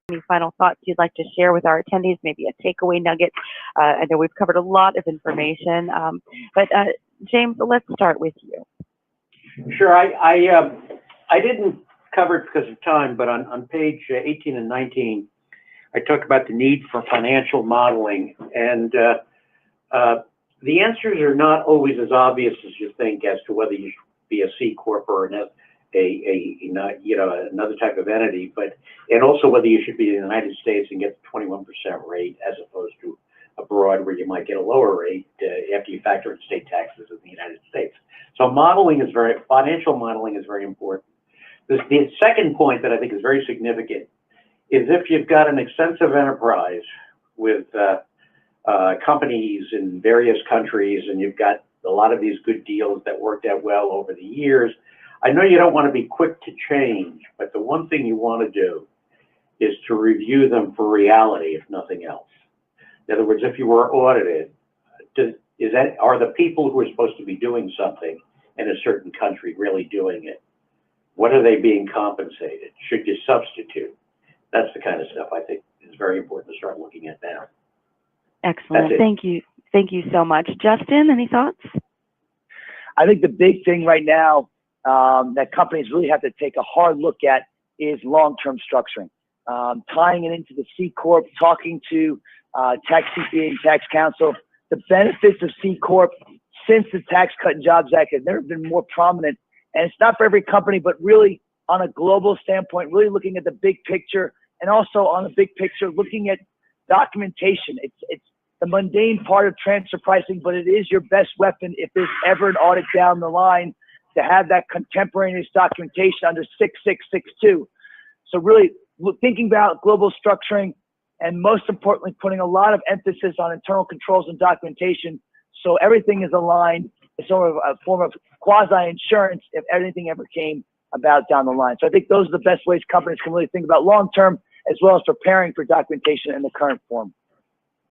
Any final thoughts you'd like to share with our attendees, maybe a takeaway nugget? I know we've covered a lot of information, but James, let's start with you. Sure. I didn't cover it because of time, but on page 18 and 19, I talk about the need for financial modeling, and the answers are not always as obvious as you think as to whether you should be a C corp or another type of entity, and also whether you should be in the United States and get the 21% rate as opposed to abroad where you might get a lower rate after you factor in state taxes in the United States. So financial modeling is very important. The second point that I think is very significant is if you've got an extensive enterprise with companies in various countries and you've got a lot of these good deals that worked out well over the years, I know you don't want to be quick to change, but the one thing you want to do is to review them for reality, if nothing else. In other words, if you were audited, are the people who are supposed to be doing something in a certain country really doing it? What are they being compensated? Should you substitute? That's the kind of stuff I think is very important to start looking at now. Excellent. Thank you. Thank you so much. Justin, any thoughts? I think the big thing right now that companies really have to take a hard look at is long-term structuring. Tying it into the C Corp, talking to Tax CPA and Tax Counsel. The benefits of C Corp since the Tax Cut and Jobs Act have never been more prominent. And it's not for every company, but really on a global standpoint, really looking at the big picture, and also on the big picture, looking at documentation. It's the mundane part of transfer pricing, but it is your best weapon if there's ever an audit down the line to have that contemporaneous documentation under 6662. So really thinking about global structuring, and most importantly, putting a lot of emphasis on internal controls and documentation so everything is aligned. It's sort of a form of quasi-insurance if anything ever came about down the line. So I think those are the best ways companies can really think about long-term as well as preparing for documentation in the current form.